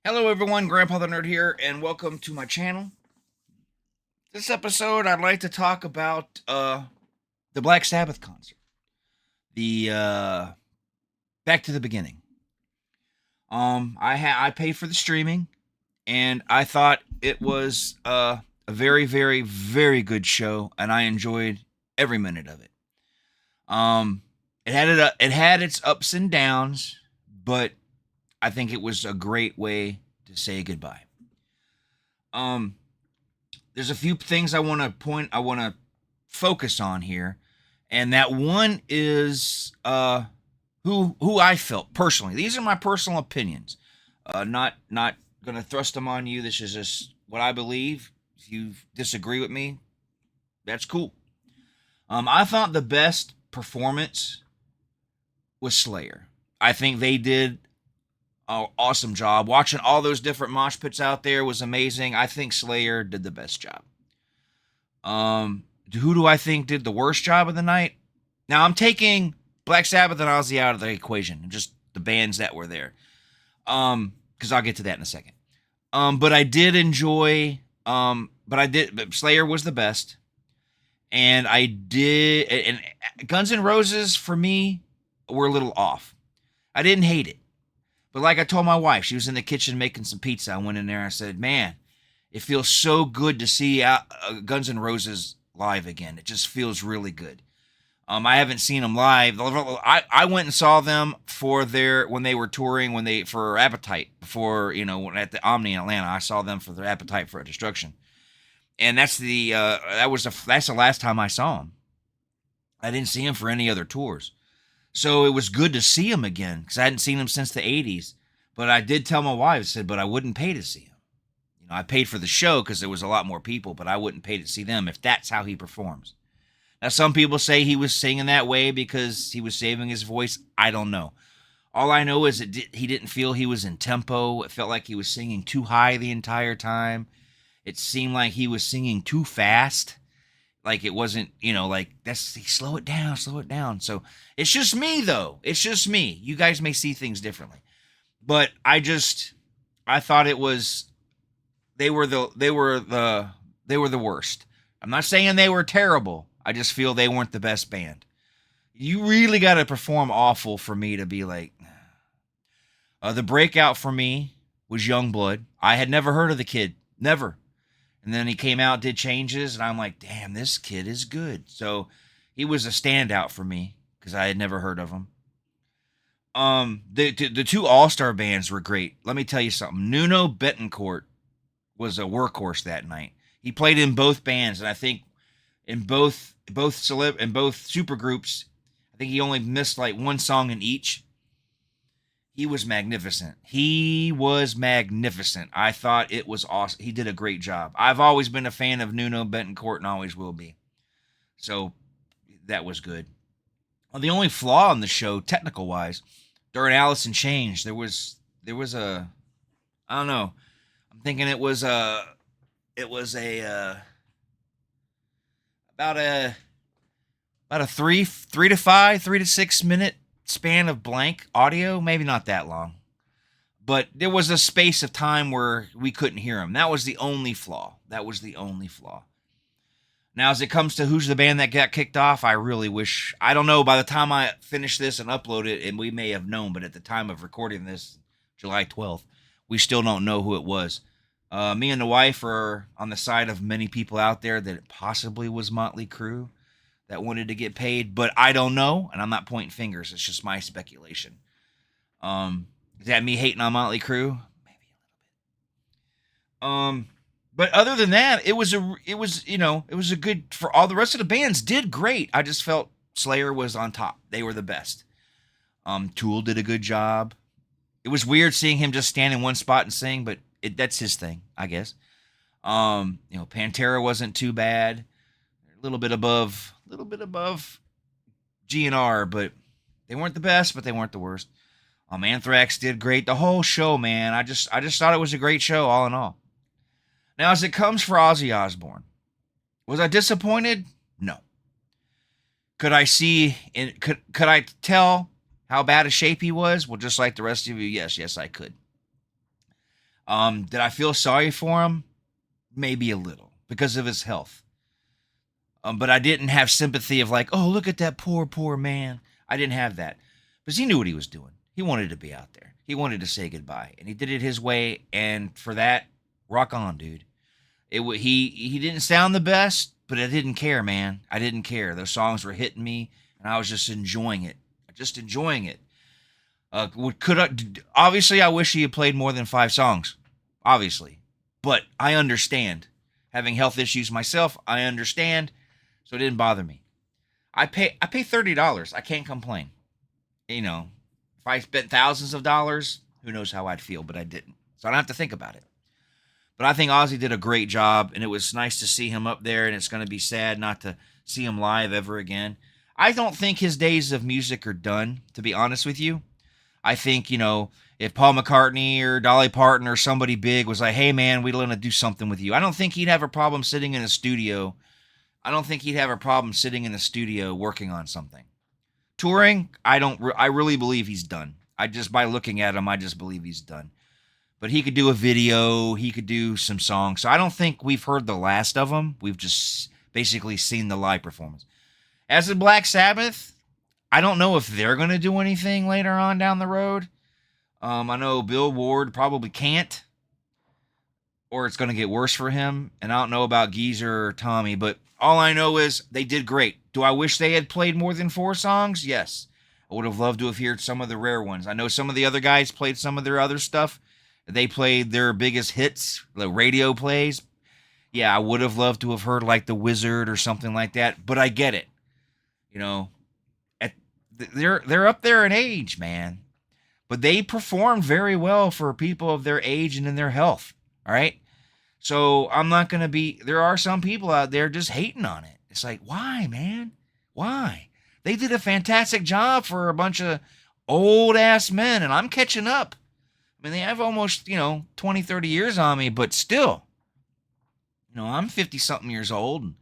Hello everyone, Grandpathenerd here, and welcome to my channel. This episode, I'd like to talk about the Black Sabbath concert. The back to the beginning. I paid for the streaming, and I thought it was a very, very, very good show, and I enjoyed every minute of it. Um, it had its ups and downs, but I think it was a great way to say goodbye. Um, there's a few things I want to focus on here, and that one is who I felt personally. These are my personal opinions. Not gonna thrust them on you. This is just what I believe. If you disagree with me, that's cool. I thought the best performance was Slayer. I think they did an awesome job. Watching all those different mosh pits out there was amazing. I think Slayer did the best job. Who do I think did the worst job of the night? Now I'm taking Black Sabbath and Ozzy out of the equation, just the bands that were there. Because I'll get to that in a second. But I did enjoy. But Slayer was the best, and I did. And Guns N' Roses for me were a little off. I didn't hate it, but like I told my wife, she was in the kitchen making some pizza. I went in there. I said, "Man, it feels so good to see Guns N' Roses live again. It just feels really good." I haven't seen them live. I went and saw them for when they were touring for Appetite before at the Omni in Atlanta. I saw them for their Appetite for Destruction, and that's the last time I saw them. I didn't see them for any other tours, so it was good to see them again because I hadn't seen them since the '80s. But I did tell my wife, I said, but I wouldn't pay to see him. I paid for the show because there was a lot more people, but I wouldn't pay to see them if that's how he performs. Now, some people say he was singing that way because he was saving his voice. I don't know. All I know is he didn't feel he was in tempo. It felt like he was singing too high the entire time. It seemed like he was singing too fast. Like it wasn't, slow it down, slow it down. So it's just me, though. It's just me. You guys may see things differently. But I thought it was they were the worst. I'm not saying they were terrible. I just feel they weren't the best band. You really got to perform awful for me to be like. The breakout for me was Youngblood. I had never heard of the kid, never. And then he came out, did changes, and I'm like, damn, this kid is good. So he was a standout for me because I had never heard of him. The two all-star bands were great. Let me tell you something. Nuno Betancourt was a workhorse that night. He played in both bands, and I think in both super groups, I think he only missed like one song in each. He was magnificent. I thought it was awesome. He did a great job. I've always been a fan of Nuno Betancourt and always will be. So that was good. Well, the only flaw in the show, technical wise, during Alice in Chains, there was a, I don't know. I'm thinking it was a about a 3 to 6 minute span of blank audio, maybe not that long, but there was a space of time where we couldn't hear him. That was the only flaw. Now, as it comes to who's the band that got kicked off, I really wish, I don't know, by the time I finish this and upload it, and we may have known, but at the time of recording this, July 12th, we still don't know who it was. Me and the wife are on the side of many people out there that it possibly was Motley Crue that wanted to get paid, but I don't know, and I'm not pointing fingers. It's just my speculation. Is that me hating on Motley Crue? Maybe a little bit. But other than that, it was a good, for all the rest of the bands did great. I just felt Slayer was on top. They were the best. Tool did a good job. It was weird seeing him just stand in one spot and sing, but that's his thing, I guess. Pantera wasn't too bad. A little bit above GNR, but they weren't the best, but they weren't the worst. Anthrax did great. The whole show, man. I just thought it was a great show, all in all. Now, as it comes for Ozzy Osbourne, was I disappointed? No. Could I tell how bad a shape he was? Well, just like the rest of you, yes, I could. Did I feel sorry for him? Maybe a little because of his health. But I didn't have sympathy of like, oh, look at that poor man. I didn't have that because he knew what he was doing. He wanted to be out there. He wanted to say goodbye, and he did it his way. And for that, rock on, dude. He didn't sound the best, but I didn't care, man. I didn't care. Those songs were hitting me, and I was just enjoying it. Just enjoying it. Obviously, I wish he had played more than 5 songs. Obviously, but I understand. Having health issues myself, I understand, so it didn't bother me. I pay $30. I can't complain. You know, if I spent thousands of dollars, who knows how I'd feel, but I didn't, so I don't have to think about it. But I think Ozzy did a great job, and it was nice to see him up there, and it's going to be sad not to see him live ever again. I don't think his days of music are done, to be honest with you. I think, if Paul McCartney or Dolly Parton or somebody big was like, hey, man, we'd want to do something with you, I don't think he'd have a problem sitting in a studio. I don't think he'd have a problem sitting in the studio working on something. Touring, I really believe he's done. By looking at him, I just believe he's done. But he could do a video. He could do some songs. So I don't think we've heard the last of him. We've just basically seen the live performance. As a Black Sabbath, I don't know if they're going to do anything later on down the road. I know Bill Ward probably can't, or it's going to get worse for him. And I don't know about Geezer or Tommy, but all I know is they did great. Do I wish they had played more than 4 songs? Yes. I would have loved to have heard some of the rare ones. I know some of the other guys played some of their other stuff. They played their biggest hits, the radio plays. Yeah, I would have loved to have heard like The Wizard or something like that, but I get it. They're up there in age, man. But they performed very well for people of their age and in their health, all right? So I'm not going to be, there are some people out there just hating on it. It's like, why, man? Why? They did a fantastic job for a bunch of old-ass men, and I'm catching up. I mean, they have almost, 20, 30 years on me, but still, I'm 50-something years old, and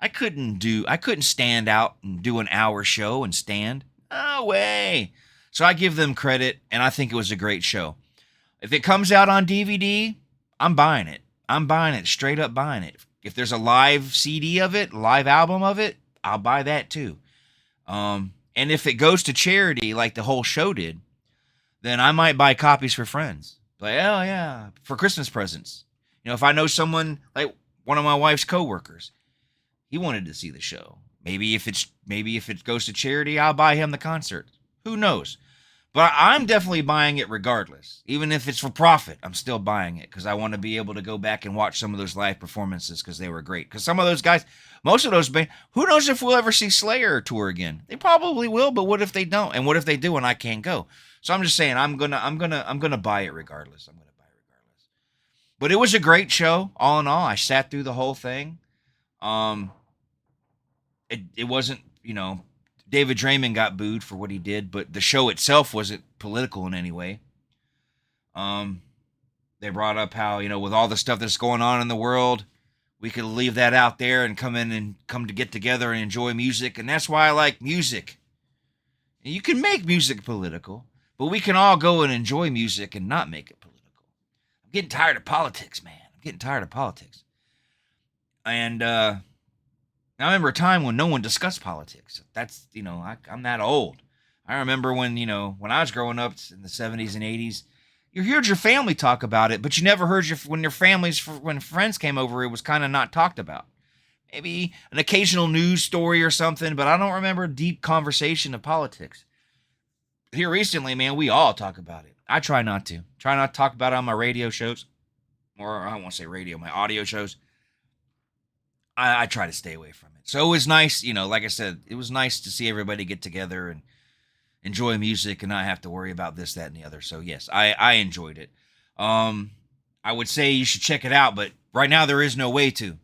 I couldn't stand out and do an hour show and stand. No way. So I give them credit, and I think it was a great show. If it comes out on DVD, I'm buying it. I'm buying it, straight up buying it. If there's a live CD of it, live album of it, I'll buy that too. And if it goes to charity like the whole show did, then I might buy copies for friends. Like, oh yeah, for Christmas presents. If I know someone, like one of my wife's coworkers, he wanted to see the show. Maybe if it goes to charity, I'll buy him the concert. Who knows? But I'm definitely buying it regardless. Even if it's for profit, I'm still buying it because I want to be able to go back and watch some of those live performances because they were great. Because some of those guys, most of those bands, who knows if we'll ever see Slayer tour again? They probably will, but what if they don't? And what if they do and I can't go? So I'm just saying I'm gonna buy it regardless. I'm gonna buy it regardless. But it was a great show, all in all. I sat through the whole thing. It wasn't, David Draymond got booed for what he did, but the show itself wasn't political in any way. They brought up how, with all the stuff that's going on in the world, we could leave that out there and come to get together and enjoy music. And that's why I like music. And you can make music political, but we can all go and enjoy music and not make it political. I'm getting tired of politics, man. I'm getting tired of politics. And, I remember a time when no one discussed politics. That's, I'm that old. I remember when I was growing up in the 70s and 80s, you heard your family talk about it, but you never heard when friends came over, it was kind of not talked about. Maybe an occasional news story or something, but I don't remember a deep conversation of politics. Here recently, man, we all talk about it. I try not to. Try not to talk about it on my radio shows. Or I don't want to say radio, my audio shows. I try to stay away from it. So it was nice, like I said, it was nice to see everybody get together and enjoy music and not have to worry about this, that, and the other. So yes, I enjoyed it. I would say you should check it out, but right now there is no way to.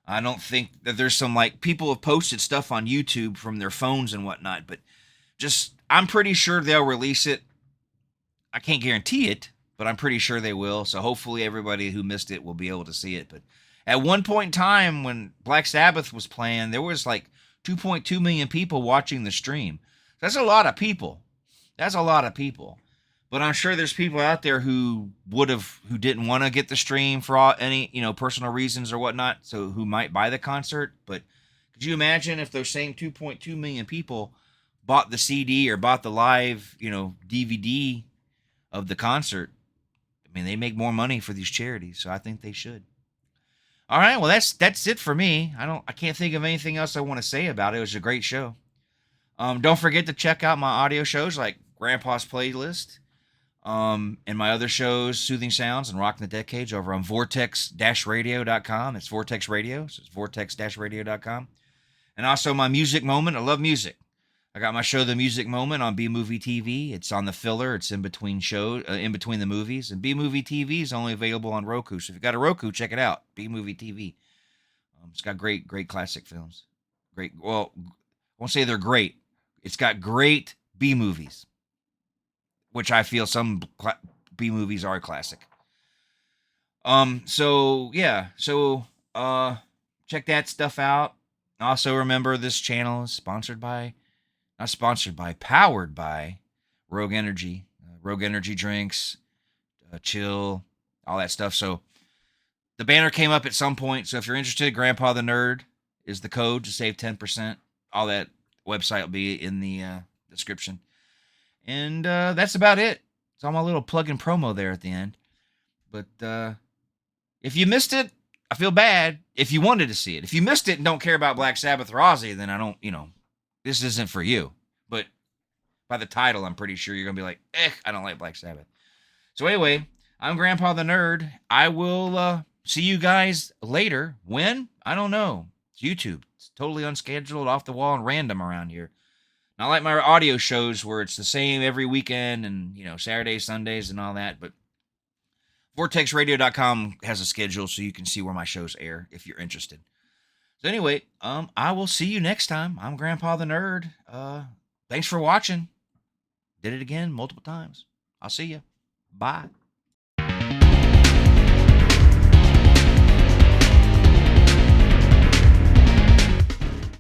I don't think that there's some, people have posted stuff on YouTube from their phones and whatnot, but I'm pretty sure they'll release it. I can't guarantee it, but I'm pretty sure they will. So hopefully everybody who missed it will be able to see it. But at one point in time when Black Sabbath was playing, there was 2.2 million people watching the stream. That's a lot of people. But But I'm sure there's people out there who who didn't want to get the stream for any, personal reasons or whatnot, so who might buy the concert. But could you imagine if those same 2.2 million people bought the CD or bought the live, DVD of the concert? I mean, they make more money for these charities, so I think they should. All right, well that's it for me. I can't think of anything else I want to say about it. It was a great show. Don't forget to check out my audio shows like Grandpa's Playlist, and my other shows, Soothing Sounds and Rocking the Decades, over on vortex-radio.com. It's Vortex Radio, so it's vortex-radio.com. And also my music moment. I love music. I got my show, The Music Moment, on B Movie TV. It's on the filler. It's in between in between the movies. And B Movie TV is only available on ROKU. So if you got a ROKU, check it out. B Movie TV. It's got great classic films. Great. Well, I won't say they're great. It's got great B movies, which I feel some B movies are classic. So yeah. So check that stuff out. Also remember, this channel is powered by Rogue Energy. Rogue Energy drinks, chill, all that stuff. So the banner came up at some point. So if you're interested, Grandpa the Nerd is the code to save 10%. All that website will be in the description. And that's about it. It's all my little plug and promo there at the end. But if you missed it, I feel bad. If you wanted to see it. If you missed it and don't care about Black Sabbath or Ozzy, then I don't, this isn't for you. But by the title, I'm pretty sure you're going to be like, I don't like Black Sabbath. So anyway, I'm Grandpa the Nerd. I will see you guys later. When? I don't know. It's YouTube. It's totally unscheduled, off the wall, and random around here. Not like my audio shows where it's the same every weekend and, Saturdays, Sundays, and all that. But vortexradio.com has a schedule so you can see where my shows air if you're interested. So anyway, I will see you next time. I'm Grandpa the Nerd. Thanks for watching. Did it again multiple times. I'll see you. Bye.